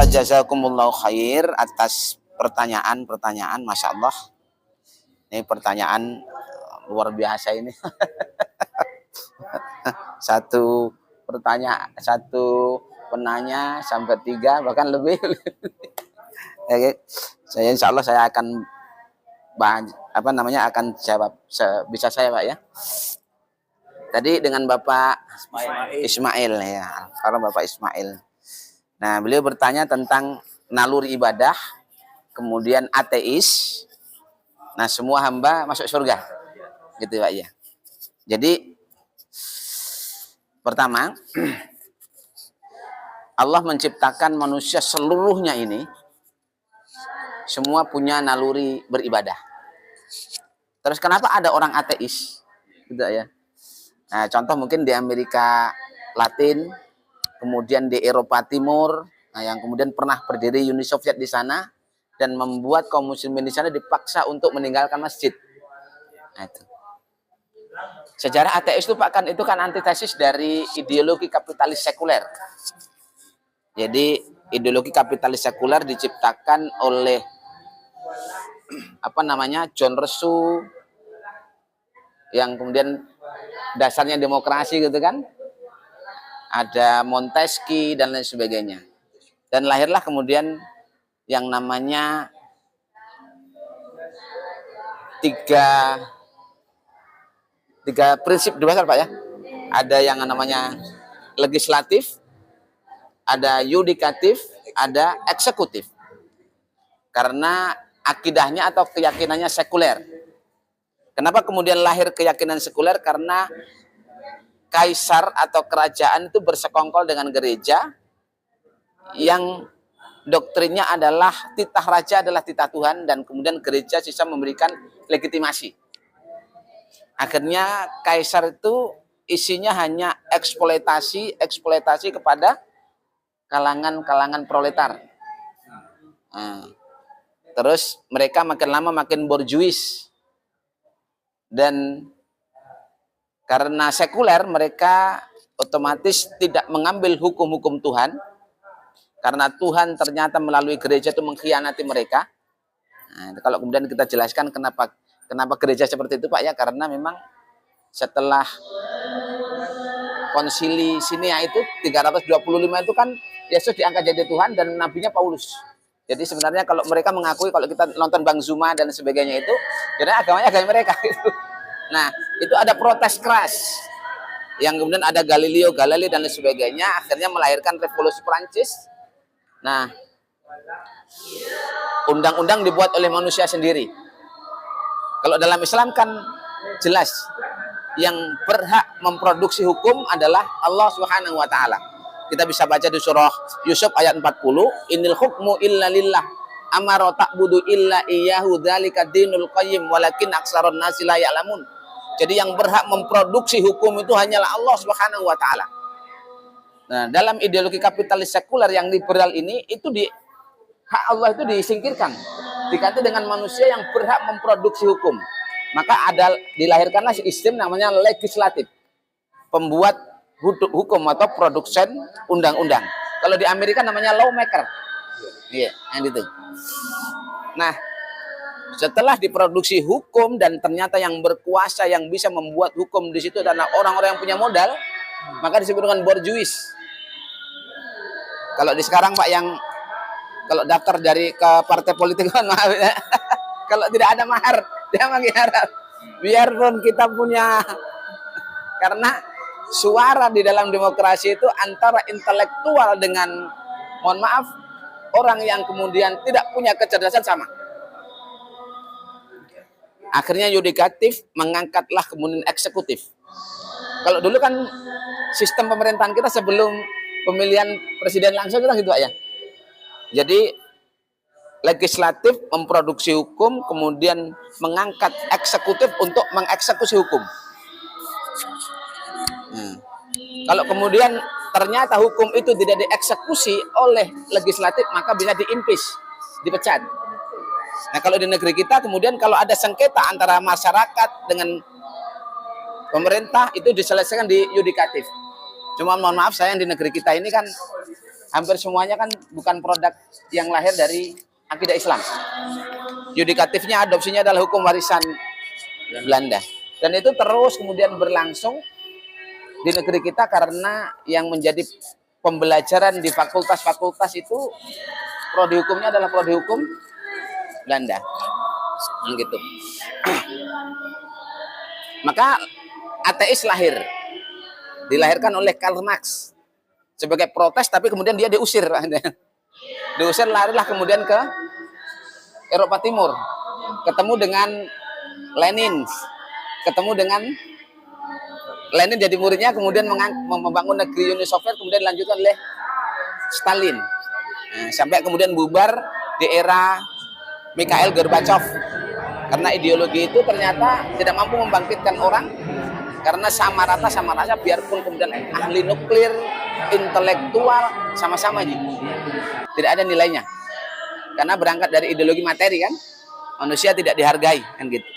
wa jazakumullahu khair atas pertanyaan-pertanyaan. Masya Allah, ini pertanyaan luar biasa ini. Satu penanya sampai 3 bahkan lebih. Oke. Insya Allah saya akan akan jawab sebisa saya, Pak ya. Tadi dengan Bapak Ismail ya, karena Bapak Ismail. Nah, beliau bertanya tentang naluri ibadah, kemudian ateis. Nah, semua hamba masuk surga. Gitu, Pak ya. Jadi pertama, Allah menciptakan manusia seluruhnya ini semua punya naluri beribadah. Terus kenapa ada orang ateis? Gitu ya. Nah, contoh mungkin di Amerika Latin, kemudian di Eropa Timur, nah yang kemudian pernah berdiri Uni Soviet di sana dan membuat kaum muslimin di sana dipaksa untuk meninggalkan masjid. Nah, itu. Sejarah ateis itu Pak itu kan antitesis dari ideologi kapitalis sekuler. Jadi ideologi kapitalis sekuler diciptakan oleh John Rousseau yang kemudian dasarnya demokrasi gitu kan. Ada Montesquieu dan lain sebagainya. Dan lahirlah kemudian yang namanya tiga prinsip dasar Pak ya. Ada yang namanya legislatif, ada yudikatif, ada eksekutif. Karena akidahnya atau keyakinannya sekuler. Kenapa kemudian lahir keyakinan sekuler? Karena kaisar atau kerajaan itu bersekongkol dengan gereja yang doktrinnya adalah titah raja adalah titah Tuhan, dan kemudian gereja sisa memberikan legitimasi. Akhirnya kaisar itu isinya hanya eksploitasi kepada kalangan proletar. Terus mereka makin lama makin borjuis, dan karena sekuler mereka otomatis tidak mengambil hukum-hukum Tuhan, karena Tuhan ternyata melalui gereja itu mengkhianati mereka. Nah, kalau kemudian kita jelaskan kenapa gereja seperti itu Pak ya, karena memang setelah konsili Sinea itu 325 itu kan Yesus diangkat jadi Tuhan dan nabinya Paulus. Jadi sebenarnya kalau mereka mengakui, kalau kita nonton Bang Zuma dan sebagainya itu, jadi agamanya agama mereka gitu. Nah, itu ada protes keras. Yang kemudian ada Galilei dan lain sebagainya, akhirnya melahirkan revolusi Prancis. Nah, undang-undang dibuat oleh manusia sendiri. Kalau dalam Islam kan jelas yang berhak memproduksi hukum adalah Allah Subhanahu wa taala. Kita bisa baca di surah Yusuf ayat 40, Innal hukmu illa lillah amara ta'budu illa iyyahu dzalika dinul qayyim walakin aksarun nasi la ya'lamun. Jadi yang berhak memproduksi hukum itu hanyalah Allah Subhanahu wa taala. Nah, dalam ideologi kapitalis sekuler yang liberal ini itu hak Allah itu disingkirkan. Diganti dengan manusia yang berhak memproduksi hukum. Maka dilahirkanlah sistem namanya legislatif. Pembuat hukum atau produsen undang-undang. Kalau di Amerika namanya lawmaker. Iya, yang itu. Nah, setelah diproduksi hukum dan ternyata yang berkuasa yang bisa membuat hukum di situ adalah orang-orang yang punya modal, maka disebut dengan borjuis. Kalau di sekarang Pak yang kalau daftar ke partai politik maaf ya. Kalau tidak ada mahar, dia mengharap. Biarpun kita punya, karena suara di dalam demokrasi itu antara intelektual dengan, mohon maaf, orang yang kemudian tidak punya kecerdasan sama. Akhirnya yudikatif mengangkatlah kemudian eksekutif. Kalau dulu kan sistem pemerintahan kita sebelum pemilihan presiden langsung kita gitu Pak ya. Jadi legislatif memproduksi hukum, kemudian mengangkat eksekutif untuk mengeksekusi hukum. Kalau kemudian ternyata hukum itu tidak dieksekusi oleh legislatif, maka bisa diimpeach, dipecat. Nah, kalau di negeri kita kemudian kalau ada sengketa antara masyarakat dengan pemerintah itu diselesaikan di yudikatif. Cuma mohon maaf sayang di negeri kita ini kan hampir semuanya kan bukan produk yang lahir dari akidah Islam. Yudikatifnya, adopsinya adalah hukum warisan Belanda. Dan itu terus kemudian berlangsung di negeri kita karena yang menjadi pembelajaran di fakultas-fakultas itu prodi hukumnya adalah prodi hukum Belanda. Gitu. Maka ateis dilahirkan oleh Karl Marx sebagai protes, tapi kemudian dia diusir. Diusir, larilah kemudian ke Eropa Timur, ketemu dengan Lenin, Lenin jadi muridnya, kemudian membangun negeri Uni Soviet, kemudian dilanjutkan oleh Stalin. Nah, sampai kemudian bubar di era Mikhail Gorbachev. Karena ideologi itu ternyata tidak mampu membangkitkan orang, karena sama rata biarpun kemudian ahli nuklir, intelektual, sama-sama tidak ada nilainya. Karena berangkat dari ideologi materi kan, manusia tidak dihargai kan gitu.